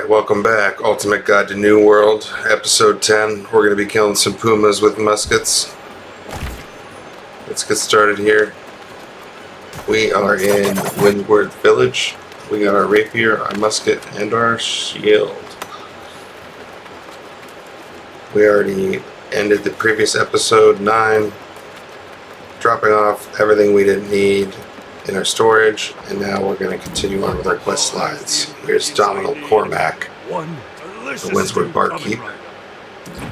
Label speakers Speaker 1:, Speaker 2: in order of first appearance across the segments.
Speaker 1: Alright, welcome back. Ultimate Guide to New World, Episode 10. We're going to be killing some pumas with muskets. Let's get started here. We are in Windward Village. We got our rapier, our musket, and our shield. We already ended the previous episode 9, dropping off everything we didn't need in our storage, and now we're going to continue on with our quest slides. Here's Donald Cormac, the Windsward Barkeep.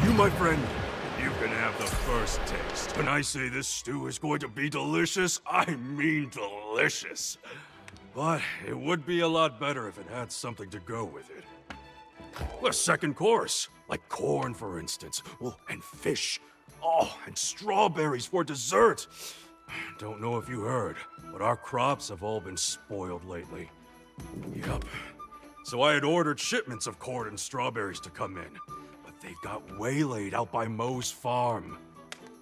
Speaker 2: You, my friend, you can have the first taste. When I say this stew is going to be delicious, I mean delicious. But it would be a lot better if it had something to go with it. A second course, like corn, for instance. Oh, and fish. Oh, and strawberries for dessert. Don't know if you heard, but our crops have all been spoiled lately. Yup. So I had ordered shipments of corn and strawberries to come in, but they got waylaid out by Moe's farm.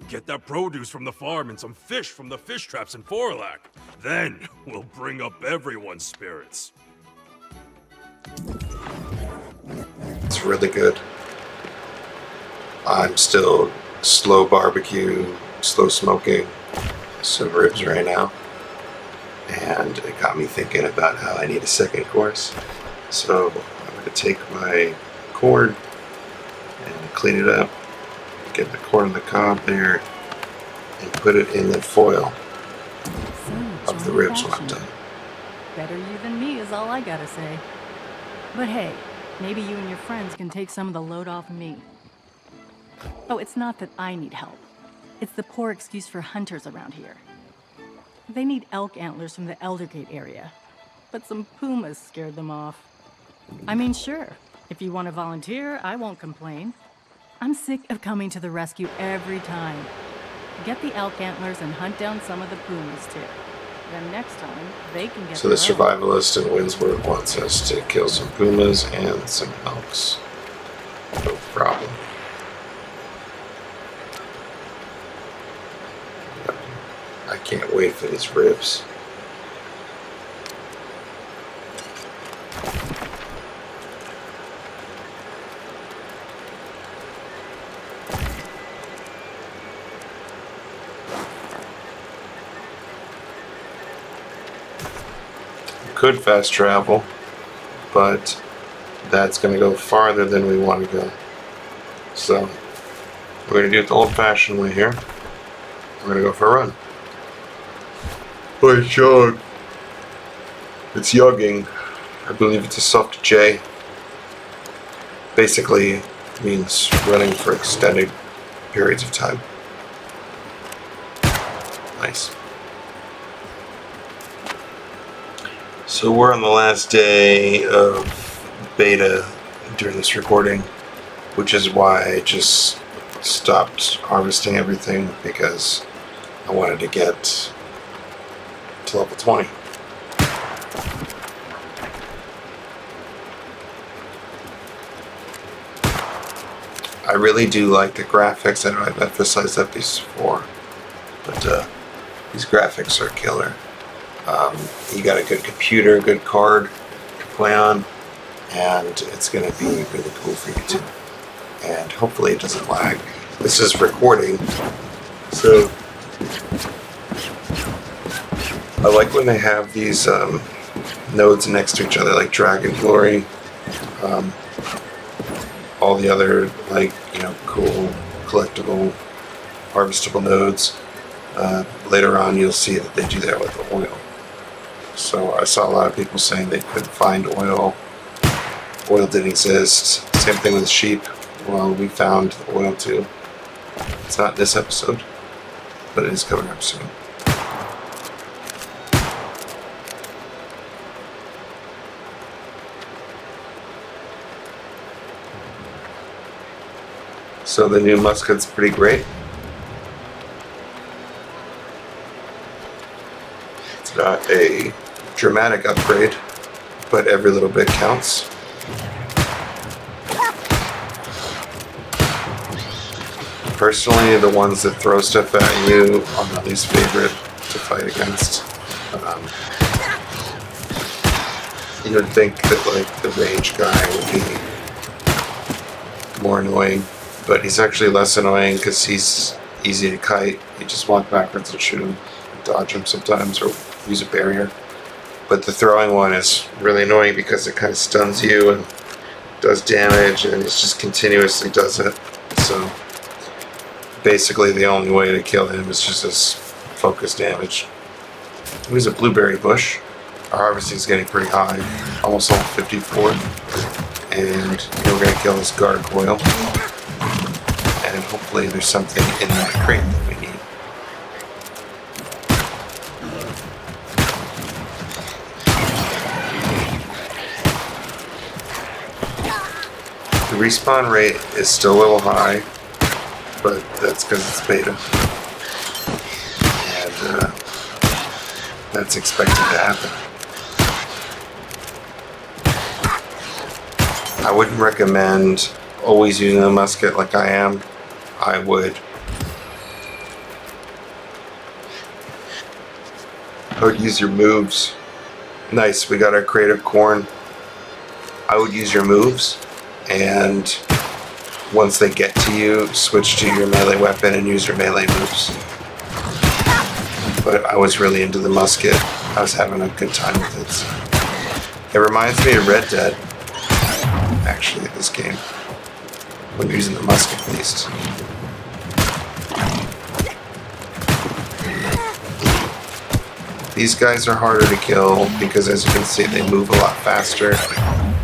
Speaker 2: Get that produce from the farm and some fish from the fish traps in Forlac. Then we'll bring up everyone's spirits.
Speaker 1: It's really good. I'm still slow barbecue, slow smoking some ribs right now, and it got me thinking about how I need a second course. So I'm going to take my corn and clean it up, get the corn on the cob there, and put it in the foil of the ribs when I'm done.
Speaker 3: Better you than me is all I gotta say. But hey, maybe you and your friends can take some of the load off me. Oh, it's not that I need help. It's the poor excuse for hunters around here. They need elk antlers from the Eldergate area, but some pumas scared them off. I mean, sure, if you want to volunteer, I won't complain. I'm sick of coming to the rescue every time. Get the elk antlers and hunt down some of the pumas, too. Then next time, they can get
Speaker 1: So the
Speaker 3: their own.
Speaker 1: survivalist in Windsward wants us to kill some pumas and some elks. No problem. I can't wait for these ribs. Could fast travel, but that's going to go farther than we want to go. So we're going to do it the old-fashioned way here. We're going to go for a run. Hey, Sean. It's yogging. I believe it's a soft J. Basically means running for extended periods of time. Nice. So we're on the last day of beta during this recording, which is why I just stopped harvesting everything, because I wanted to get to level 20. I really do like the graphics. I know I've emphasized that before, but these graphics are killer. You got a good computer, a good card to play on, and it's going to be really cool for you too. And hopefully it doesn't lag. This is recording, so I like when they have these nodes next to each other, like Dragon Glory, all the other, like, cool collectible harvestable nodes. Later on you'll see that they do that with the oil. So I saw a lot of people saying they couldn't find oil. Oil didn't exist. Same thing with sheep. Well, we found the oil too. It's not this episode, but it is coming up soon. So the new musket's pretty great. It's got a dramatic upgrade, but every little bit counts. Personally, the ones that throw stuff at you are my least favorite to fight against. You would think that like the range guy would be more annoying, but he's actually less annoying because he's easy to kite. You just walk backwards and shoot him, dodge him sometimes, or use a barrier. But the throwing one is really annoying because it kind of stuns you and does damage, and it just continuously does it. So basically the only way to kill him is just as focus damage. Here's a blueberry bush. Our harvesting is getting pretty high, almost all 54. And we're going to kill this gargoyle. And hopefully there's something in that crate that we need. The respawn rate is still a little high, but that's because it's beta. And that's expected to happen. I wouldn't recommend always using a musket like I am. I would use your moves. Nice, we got our crate of corn. I would use your moves, and once they get to you, switch to your melee weapon and use your melee moves. But I was really into the musket. I was having a good time with it. So. It reminds me of Red Dead, actually, this game. When you're using the musket, at least. These guys are harder to kill because, as you can see, they move a lot faster.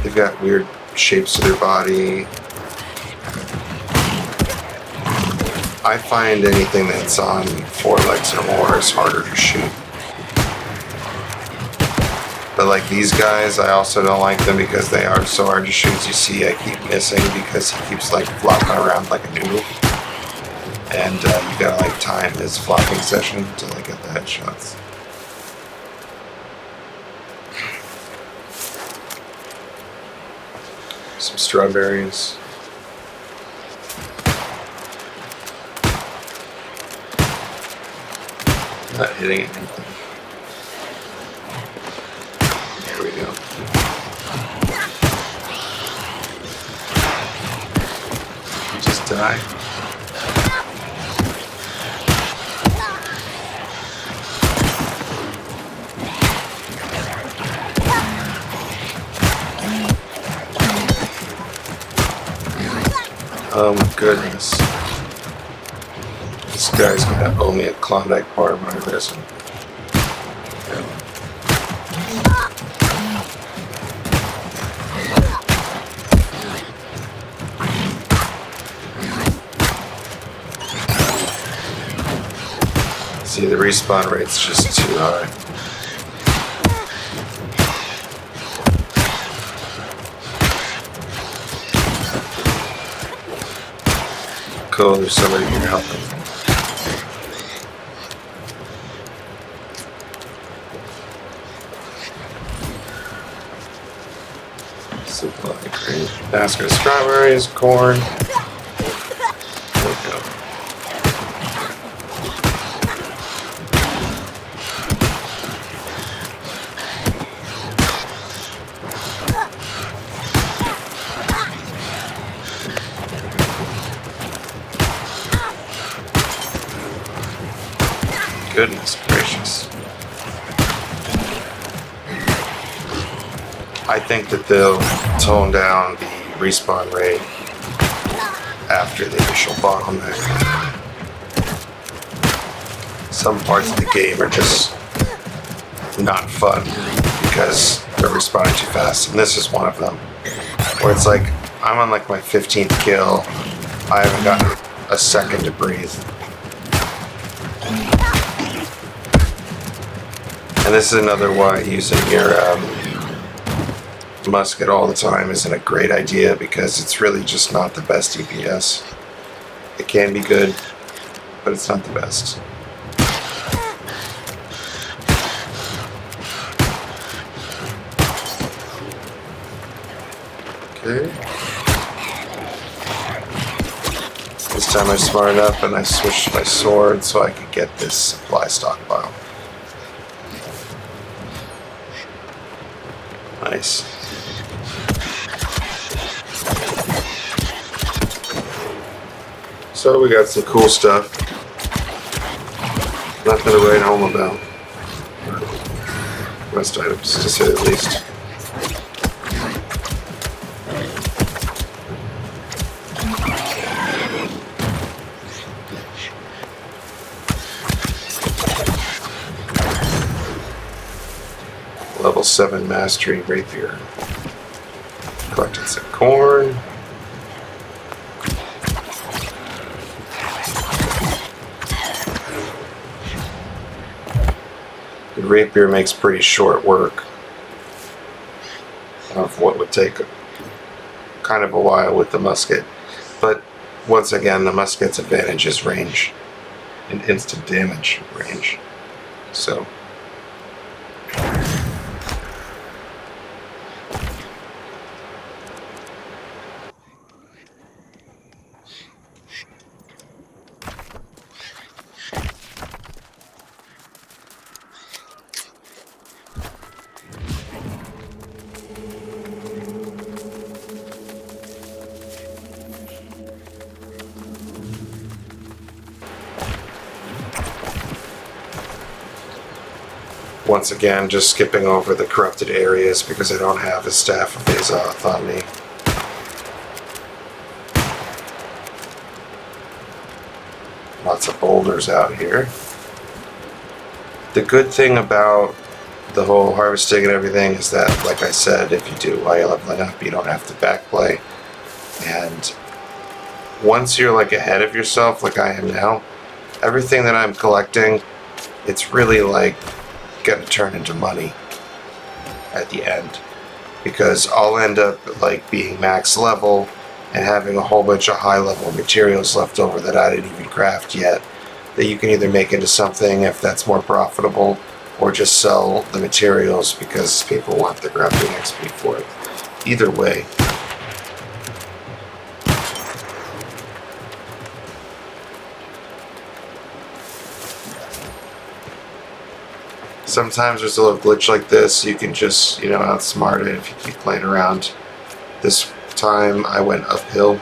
Speaker 1: They've got weird shapes to their body. I find anything that's on 4 legs or more is harder to shoot. But like these guys, I also don't like them because they are so hard to shoot. As you see, I keep missing because he keeps like flopping around like a noodle. And you gotta like time his flopping session until I get the headshots. Some strawberries. Not hitting anything. There we go. You just die. Oh my goodness. This guy's gonna owe me a Klondike bar when I miss him. See, the respawn rate's just too high. Cool, there's somebody here helping. Supply crate. Basket of strawberries, corn. There we go. Goodness gracious. I think that they'll tone down the respawn rate after the initial bottleneck. Some parts of the game are just not fun because they're responding too fast, and this is one of them. Where it's like, I'm on like my 15th kill, I haven't gotten a second to breathe. And this is another why using your musket all the time isn't a great idea, because it's really just not the best DPS. It can be good, but it's not the best. Okay. This time I was smart enough and I switched my sword so I could get this supply stockpile. Nice. Nice. So we got some cool stuff. Nothing to write home about. Quest items, to say the least. Level 7 Mastery Rapier. Collected some corn. The rapier makes pretty short work of what would take kind of a while with the musket. But once again, the musket's advantage is range and instant damage range. So once again, just skipping over the corrupted areas because I don't have a Staff of Azoth on me. Lots of boulders out here. The good thing about the whole harvesting and everything is that, like I said, if you do while you're leveling up, you don't have to backplay. And once you're like ahead of yourself, like I am now, everything that I'm collecting, it's really like going to turn into money at the end, because I'll end up like being max level and having a whole bunch of high level materials left over that I didn't even craft yet, that you can either make into something if that's more profitable, or just sell the materials because people want the crafting XP for it. Either way. Sometimes there's a little glitch like this. You can just, outsmart it if you keep playing around. This time I went uphill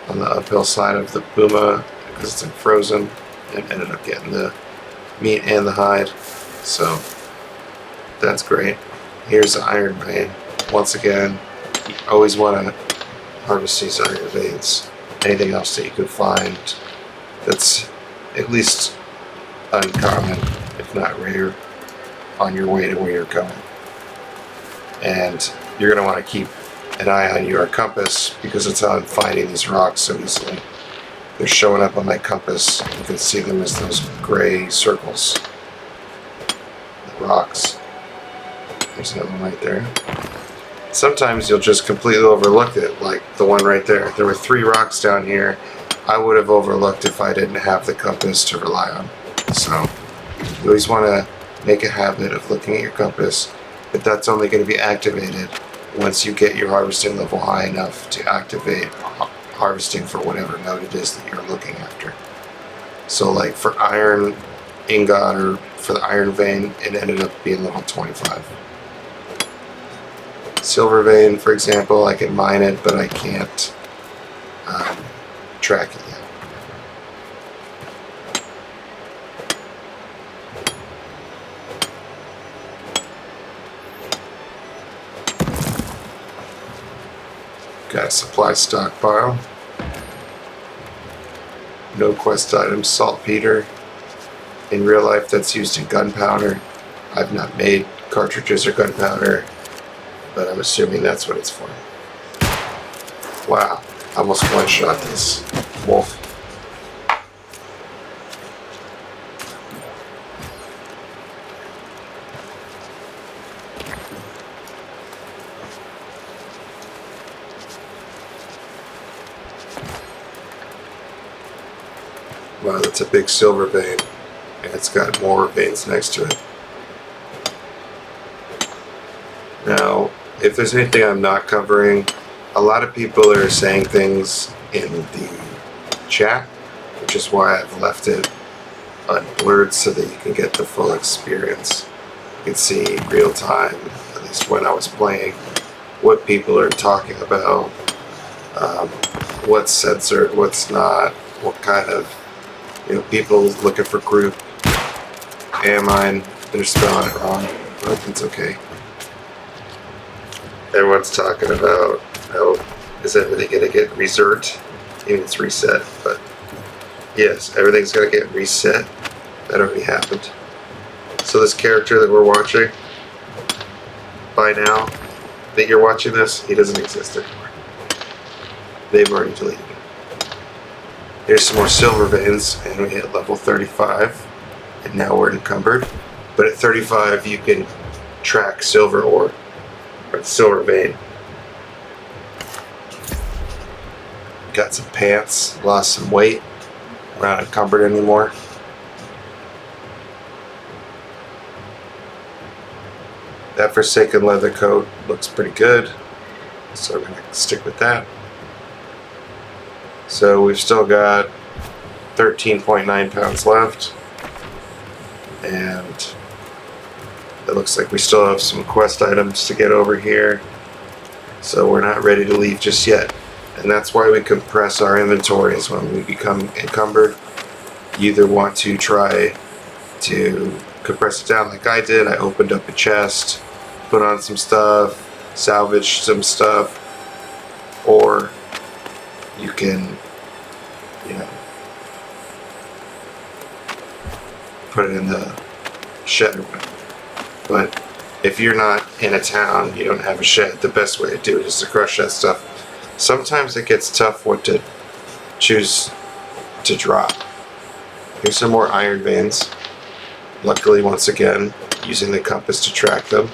Speaker 1: on the uphill side of the Puma because it's frozen, and ended up getting the meat and the hide. So that's great. Here's the iron vein. Once again, you always want to harvest these iron veins. Anything else that you can find that's at least uncommon, if not rare, on your way to where you're going. And you're going to want to keep an eye on your compass, because it's how I'm finding these rocks so easily. They're showing up on my compass. You can see them as those gray circles. The rocks. There's another one right there. Sometimes you'll just completely overlook it, like the one right there. There were 3 rocks down here. I would have overlooked if I didn't have the compass to rely on. So you always want to make a habit of looking at your compass, but that's only going to be activated once you get your harvesting level high enough to activate harvesting for whatever node it is that you're looking after. So like for iron ingot or for the iron vein, it ended up being level 25. Silver vein, for example, I can mine it, but I can't track it yet. Got a supply stockpile. No quest items. Saltpeter. In real life, that's used in gunpowder. I've not made cartridges or gunpowder, but I'm assuming that's what it's for. Wow. Almost one-shot this wolf. Wow, that's a big silver vein, and it's got more veins next to it. Now, if there's anything I'm not covering, a lot of people are saying things in the chat, which is why I've left it unblurred so that you can get the full experience. You can see real time least when I was playing, what people are talking about, what's censored, what's not, what kind of, people looking for group. Amine, they're spelling it wrong, but it's okay. Everyone's talking about how is everything going to get resert? Even it's reset, but yes, everything's going to get reset. That already happened. So this character that we're watching, by now that you're watching this, he doesn't exist anymore. They've already deleted it. Here's some more silver veins, and we hit level 35, and now we're encumbered. But at 35, you can track silver ore, or silver vein. Got some pants, lost some weight, we're not encumbered anymore. That Forsaken leather coat looks pretty good, so we're going to stick with that. So we've still got 13.9 pounds left, and it looks like we still have some quest items to get over here, so we're not ready to leave just yet. And that's why we compress our inventories when we become encumbered. You either want to try to compress it down like I did. I opened up a chest, put on some stuff, salvaged some stuff, or you can, put it in the shed or whatever. But if you're not in a town, you don't have a shed, the best way to do it is to crush that stuff. Sometimes it gets tough what to choose to drop. Here's some more iron veins. Luckily, once again, using the compass to track them.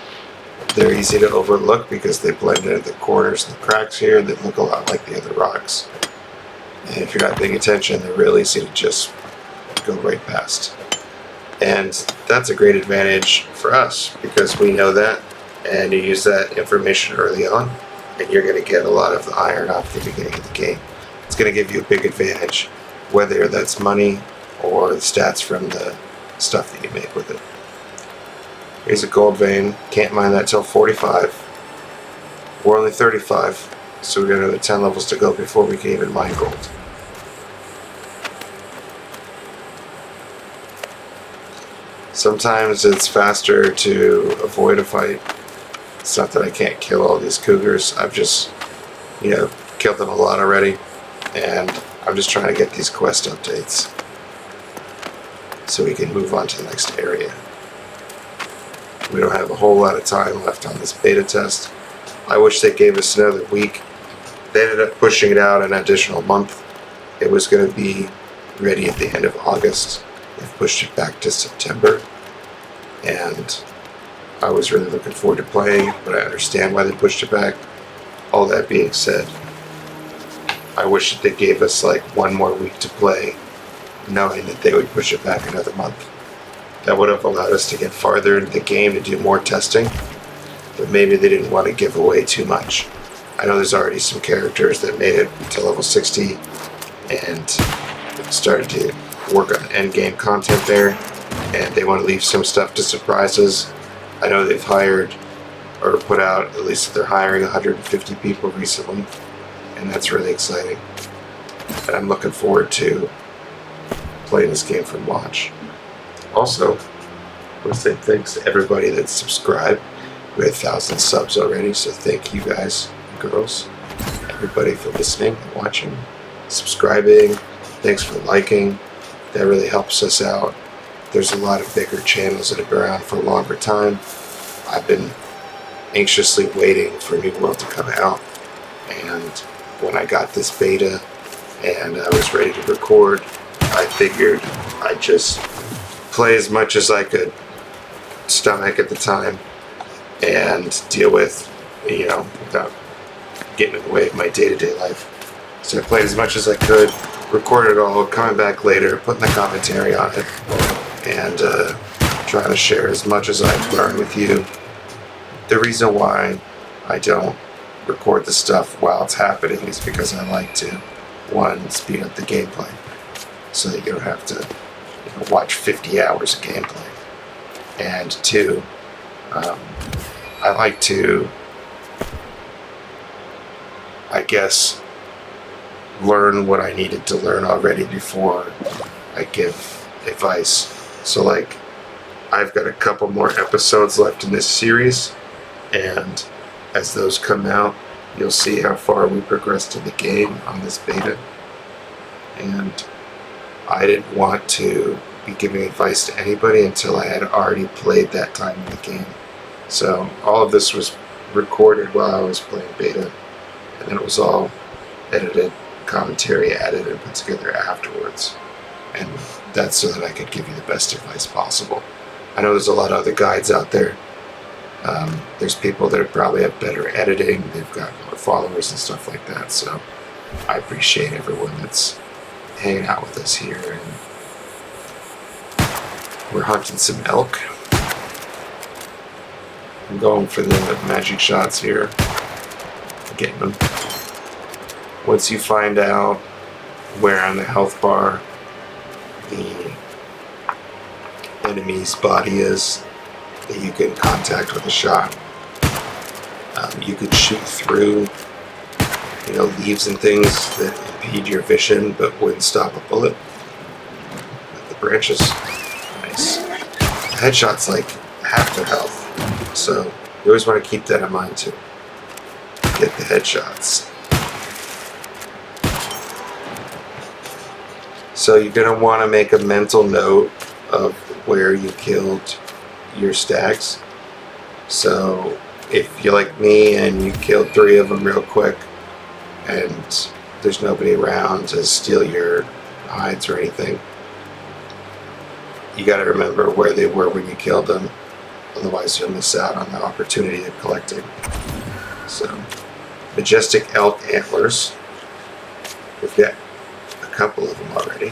Speaker 1: They're easy to overlook because they blend into the corners and the cracks here. They look a lot like the other rocks. And if you're not paying attention, they're real easy to just go right past. And that's a great advantage for us because we know that, and you use that information early on, and you're going to get a lot of the iron off the beginning of the game. It's going to give you a big advantage, whether that's money or the stats from the stuff that you make with it. Here's a gold vein. Can't mine that till 45. We're only 35, so we've got another 10 levels to go before we can even mine gold. Sometimes it's faster to avoid a fight. It's not that I can't kill all these cougars. I've just, killed them a lot already, and I'm just trying to get these quest updates so we can move on to the next area. We don't have a whole lot of time left on this beta test. I wish they gave us another week. They ended up pushing it out an additional month. It was going to be ready at the end of August. They've pushed it back to September, and I was really looking forward to playing, but I understand why they pushed it back. All that being said, I wish that they gave us like one more week to play, knowing that they would push it back another month. That would have allowed us to get farther into the game to do more testing, but maybe they didn't want to give away too much. I know there's already some characters that made it to level 60 and started to work on end game content there, and they want to leave some stuff to surprises. I know they've hired or put out, at least they're hiring 150 people recently, and that's really exciting. And I'm looking forward to playing this game from launch. Also, I want to say thanks to everybody that's subscribed. We had 1,000 subs already, so thank you guys and girls, everybody for listening and watching, subscribing. Thanks for liking. That really helps us out. There's a lot of bigger channels that have been around for a longer time. I've been anxiously waiting for New World to come out, and when I got this beta and I was ready to record, I figured I'd just play as much as I could stomach at the time and deal with, without getting in the way of my day-to-day life. So I played as much as I could, recorded it all, coming back later, putting the commentary on it, and trying to share as much as I've learned with you. The reason why I don't record the stuff while it's happening is because I like to, one, speed up the gameplay so that you don't have to watch 50 hours of gameplay, and two, I like to, I guess, learn what I needed to learn already before I give advice. So, like, I've got a couple more episodes left in this series, and as those come out, you'll see how far we progressed in the game on this beta. And I didn't want to be giving advice to anybody until I had already played that time in the game. So all of this was recorded while I was playing beta, and then it was all edited, commentary added, and put together afterwards. And that's so that I could give you the best advice possible. I know there's a lot of other guides out there. There's people that probably have better editing, they've got more followers and stuff like that, so I appreciate everyone that's hanging out with us here. And we're hunting some elk. I'm going for the magic shots here, getting them. Once you find out where on the health bar the enemy's body is that you can contact with a shot, you could shoot through, leaves and things that impede your vision but wouldn't stop a bullet. Like the branches, nice. The headshot's like half their health, so you always want to keep that in mind too. Get the headshots. So you're going to want to make a mental note of where you killed your stags. So if you're like me and you killed 3 of them real quick and there's nobody around to steal your hides or anything, you got to remember where they were when you killed them. Otherwise you'll miss out on the opportunity of collecting. So, majestic elk antlers. We've got a couple of them already.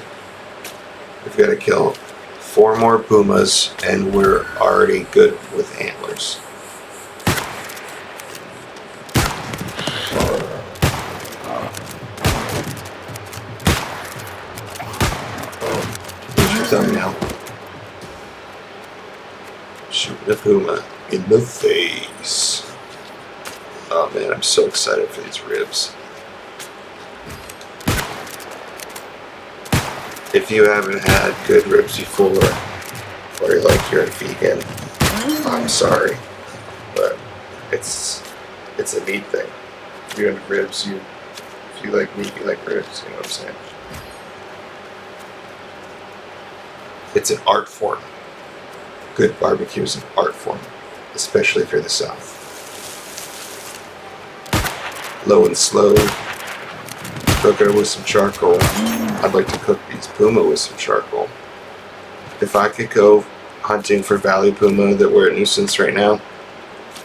Speaker 1: We've got to kill 4 more pumas and we're already good with antlers. Here's your thumbnail. Shooting a puma in the face. Oh man, I'm so excited for these ribs. If you haven't had good ribs before, or you're a vegan, I'm sorry, but it's a neat thing. If you're into ribs, if you like meat, you like ribs. You know what I'm saying? It's an art form. Good barbecue is an art form, especially if you're the South. Low and slow. Cook it with some charcoal. I'd like to cook these puma with some charcoal. If I could go hunting for valley puma that were a nuisance right now,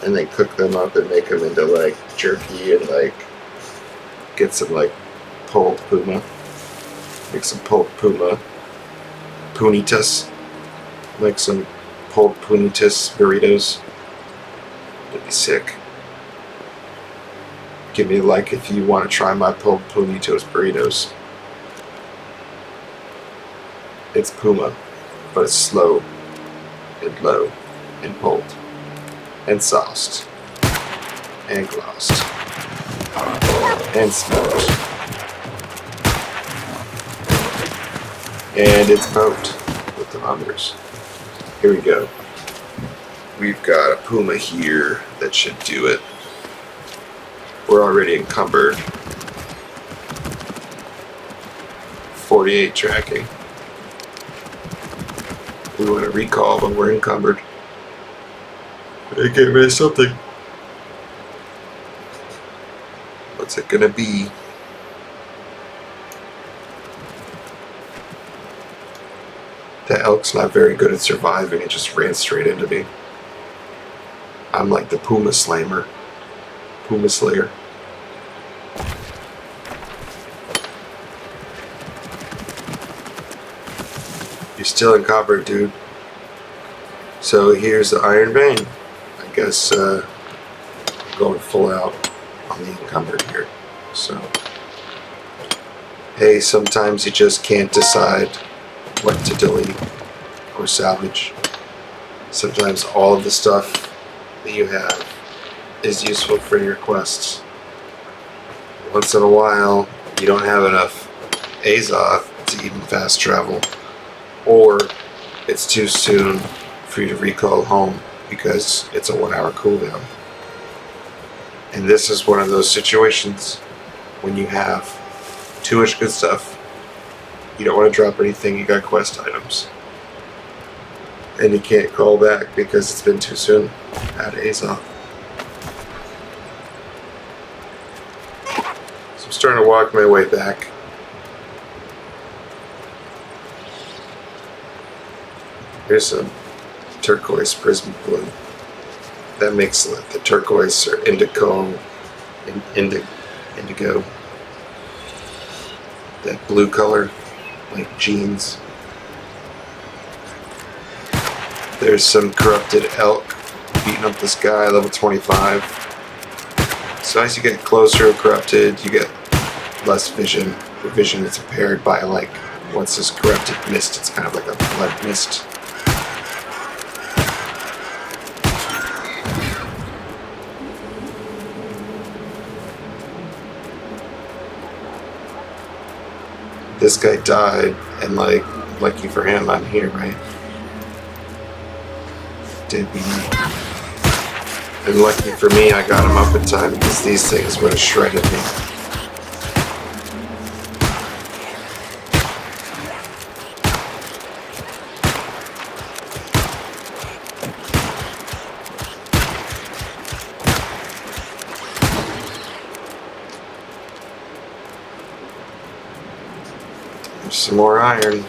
Speaker 1: and then cook them up and make them into like jerky and like get some like pulled puma, make some pulled puma punitas, like some pulled punitas burritos. That'd be sick. Give me a like if you want to try my pulled punitos burritos. It's puma, but it's slow and low and pulled and sauced and glossed and smoked, and it's poked with the numbers. Here we go. We've got a puma here that should do it. We're already encumbered. 48 tracking. We want to recall, but we're encumbered. They get rid of something. What's it gonna be? The elk's not very good at surviving. It just ran straight into me. I'm like the puma slayer. Puma slayer. You're still encumbered, dude. So here's the Iron Vein. I guess going full out on the encumbered here. So, hey, sometimes you just can't decide what to delete or salvage. Sometimes all of the stuff that you have is useful for your quests. Once in a while, you don't have enough Azoth to even fast travel, or it's too soon for you to recall home because it's a 1 hour cooldown. And this is one of those situations when you have too much good stuff. You don't want to drop anything, you got quest items. And you can't call back because it's been too soon at Azoth. So I'm starting to walk my way back. Here's some turquoise prism blue. That makes the turquoise or indigo. That blue color, like jeans. There's some corrupted elk beating up this guy, level 25. So as you get closer to corrupted, you get less vision. Your vision is impaired by like, once this corrupted mist, it's kind of like a blood mist. This guy died, and like, lucky for him, I'm here, right? Did we not? And lucky for me, I got him up in time because these things would have shredded me. There's some more iron.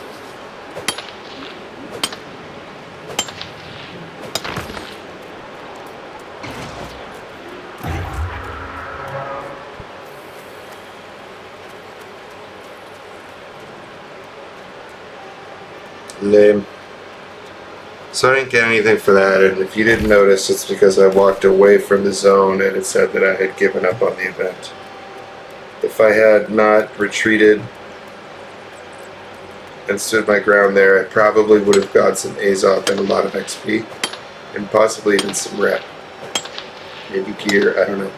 Speaker 1: Lame. So I didn't get anything for that, and if you didn't notice, it's because I walked away from the zone and it said that I had given up on the event. If I had not retreated and stood my ground there, I probably would have got some Azoth and a lot of XP, and possibly even some rep. Maybe gear, I don't know.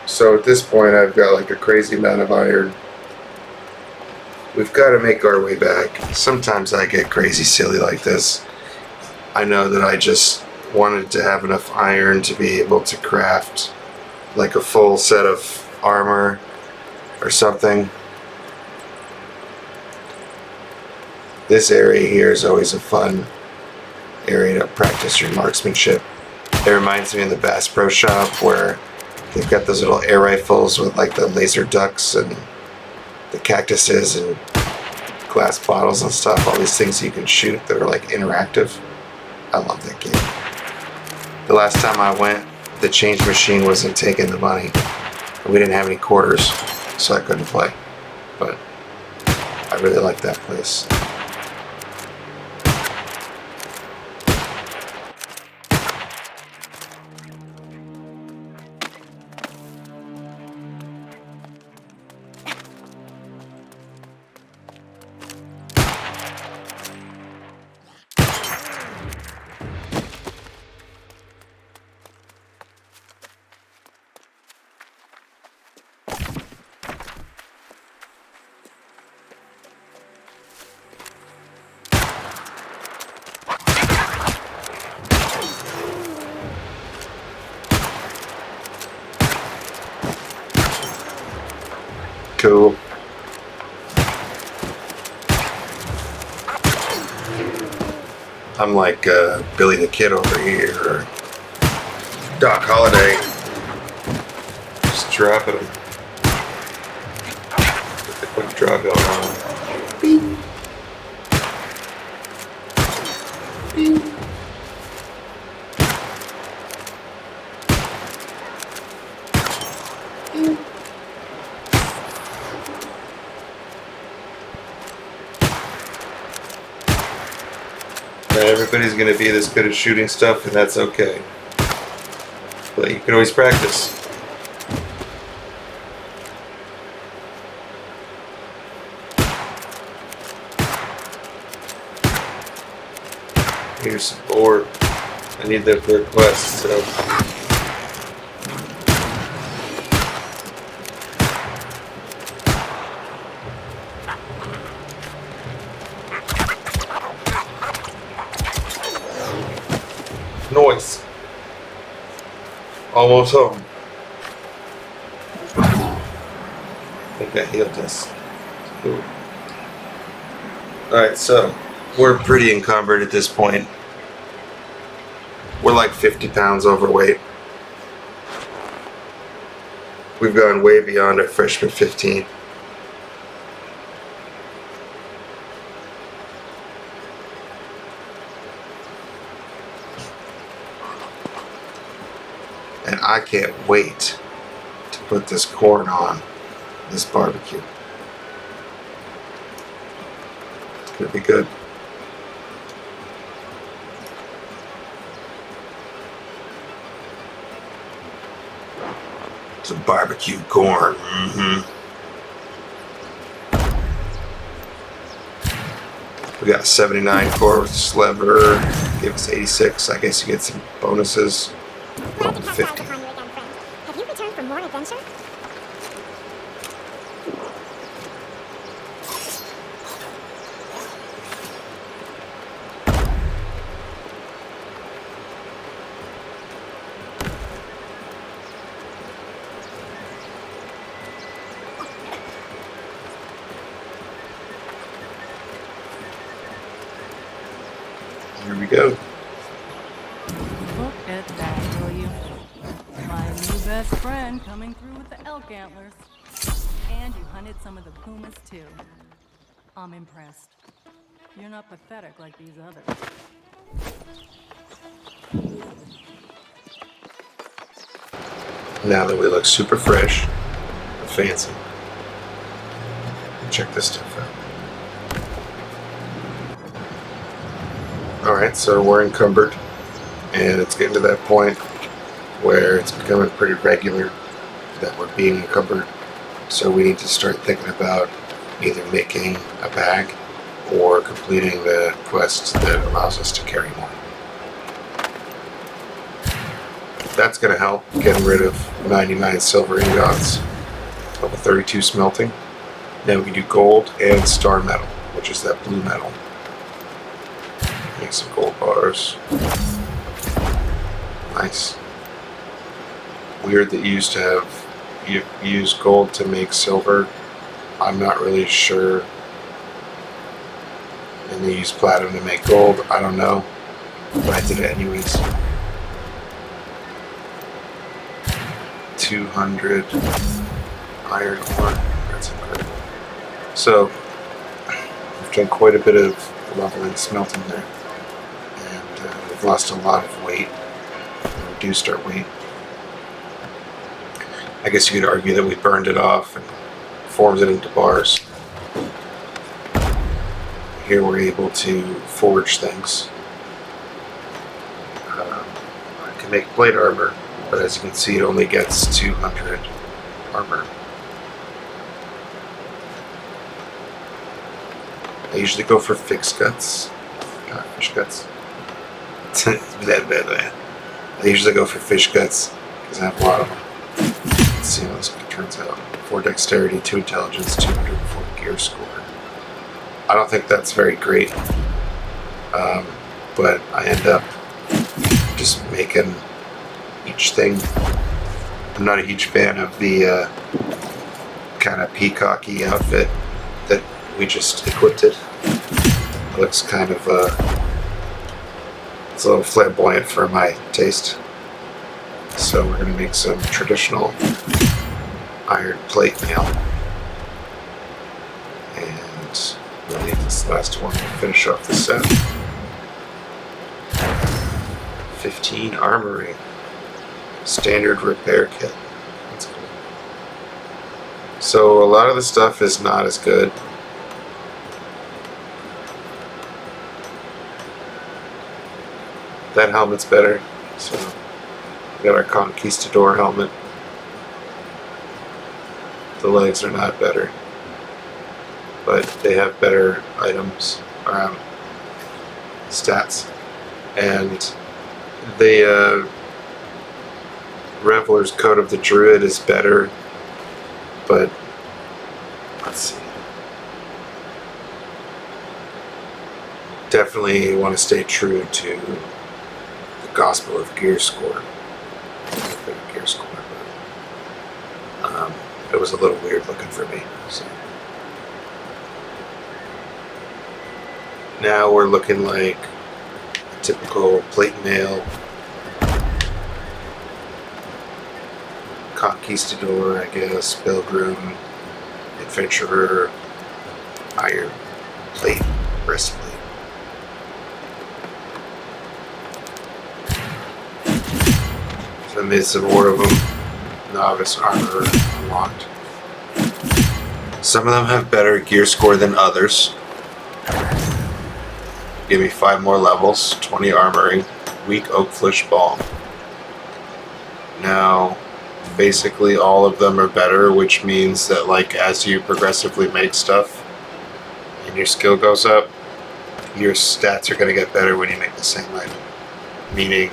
Speaker 1: So at this point, I've got like a crazy amount of iron. We've got to make our way back. Sometimes I get crazy silly like this. I know that I just wanted to have enough iron to be able to craft like a full set of armor or something. This area here is always a fun area to practice your marksmanship. It reminds me of the Bass Pro Shop where they've got those little air rifles with like the laser ducks and the cactuses and glass bottles and stuff. All these things you can shoot that are like interactive. I love that game. The last time I went, the change machine wasn't taking the money. And we didn't have any quarters, so I couldn't play. But I really like that place. Cool. I'm like Billy the Kid over here, or Doc Holliday. Just dropping him. With the quick draw going on. Beep. Beep. Beep. Not everybody's going to be this good at shooting stuff, and that's okay. But you can always practice. Here's some board. I need that for a quest, so. Noise. Almost home. I think I healed this. Ooh. Alright, so we're pretty encumbered at this point. We're like 50 pounds overweight. We've gone way beyond our freshman 15. And I can't wait to put this corn on this barbecue. It's gonna be good. Some barbecue corn. We got a 79 course lever. Give us 86. I guess you get some bonuses. Roll to 50.
Speaker 4: Have you returned for more adventure?
Speaker 1: Here we go.
Speaker 3: Look at that, will you? My new best friend coming through with the elk antlers. And you hunted some of the pumas too. I'm impressed. You're not pathetic like these others.
Speaker 1: Now that we look super fresh and fancy, check this stuff out. Alright, so we're encumbered, and it's getting to that point where it's becoming pretty regular that we're being encumbered. So we need to start thinking about either making a bag or completing the quest that allows us to carry more. That's going to help getting rid of 99 silver ingots, level 32 smelting. Then we can do gold and star metal, which is that blue metal. Make some gold bars. Nice. Weird that you used to have, you use gold to make silver. I'm not really sure. And they use platinum to make gold. I don't know. But I did it anyways. 200 iron ore. That's incredible. So, we've done quite a bit of leveling smelting there. And we've lost a lot of weight. We reduced our weight. I guess you could argue that we burned it off and formed it into bars. Here we're able to forge things. I can make plate armor, but as you can see, it only gets 200 armor. I usually go for fish guts. Fish guts. Blah, blah, blah. I usually go for fish guts because I have a lot of them. Let's see how this turns out. 4 dexterity, 2 intelligence, 204 gear score. I don't think that's very great, but I end up just making each thing. I'm not a huge fan of the kind of peacocky outfit that we just equipped it. It looks kind of it's a little flamboyant for my taste. So we're going to make some traditional iron plate mail. And we'll need this last one to finish off the set. 15 armory. Standard repair kit. That's cool. So a lot of the stuff is not as good. That helmet's better. So we got our Conquistador helmet. The legs are not better, but they have better items, stats. And the Reveler's Code of the Druid is better, but let's see. Definitely want to stay true to the Gospel of Gear Score. Gear Score, but it was a little weird looking for me. So now we're looking like a typical plate mail conquistador, I guess, pilgrim, adventurer, iron plate, breastplate. So I made some more of them. Novice armor unlocked. Some of them have better gear score than others. Give me 5 more levels, 20 armoring, weak oak flesh balm. Now, basically all of them are better, which means that like as you progressively make stuff and your skill goes up, your stats are going to get better when you make the same item. Meaning,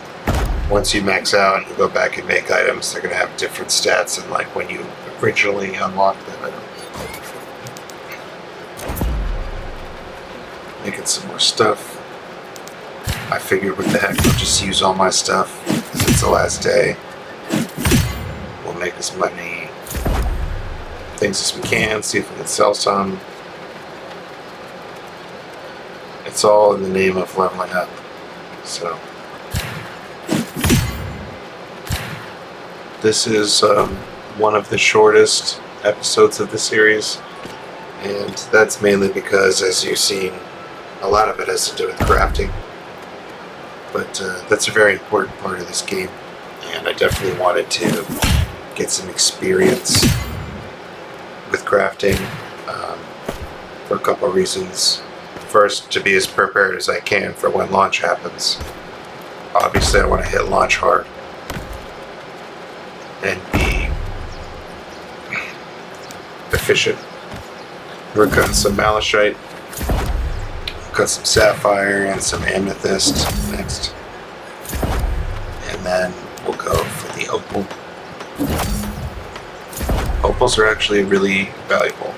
Speaker 1: once you max out and you go back and make items, they're going to have different stats than like when you originally unlocked that item. Making some more stuff. I figured what the heck, I'll just use all my stuff because it's the last day. We'll make as many things as we can, see if we can sell some. It's all in the name of leveling up. So this is one of the shortest episodes of the series, and that's mainly because, as you've seen, a lot of it has to do with crafting. But that's a very important part of this game, and I definitely wanted to get some experience with crafting for a couple of reasons. First, to be as prepared as I can for when launch happens. Obviously, I want to hit launch hard and be efficient. We're cutting some malachite, cut some sapphire and some amethyst next, and then we'll go for the opal. Opals are actually really valuable.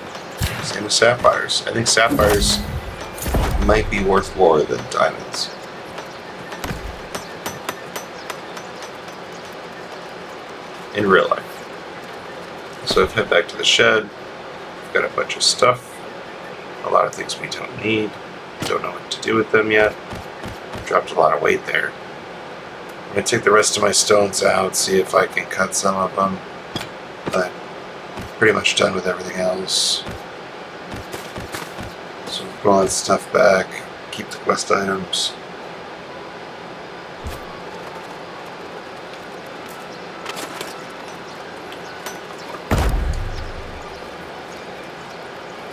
Speaker 1: Same with sapphires. I think sapphires might be worth more than diamonds. In real life. So I've head back to the shed. I've got a bunch of stuff. A lot of things we don't need. Don't know what to do with them yet. Dropped a lot of weight there. I'm going to take the rest of my stones out, see if I can cut some of them. But pretty much done with everything else. So put all that stuff back. Keep the quest items.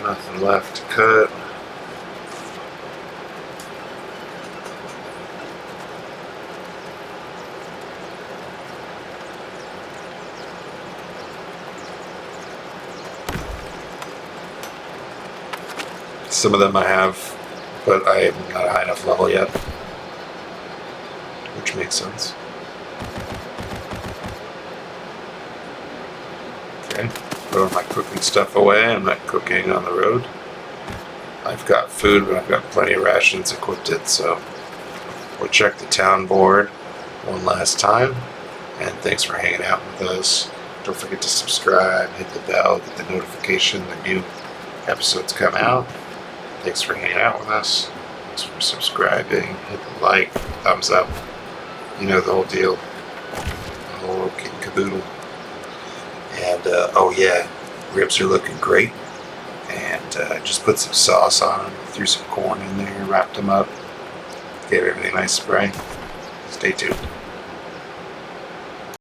Speaker 1: Nothing left to cut. Some of them I have, but I am not a high enough level yet, which makes sense. Okay, put all my cooking stuff away. I'm not cooking on the road. I've got food, but I've got plenty of rations equipped it, so we'll check the town board one last time. And thanks for hanging out with us. Don't forget to subscribe, hit the bell, get the notification when new episodes come out. Thanks for hanging out with us. Thanks for subscribing. Hit the like, thumbs up. You know the whole deal. The whole kit and caboodle. And, oh yeah, ribs are looking great. And just put some sauce on them. Threw some corn in there, wrapped them up. Gave everything a nice spray. Stay tuned.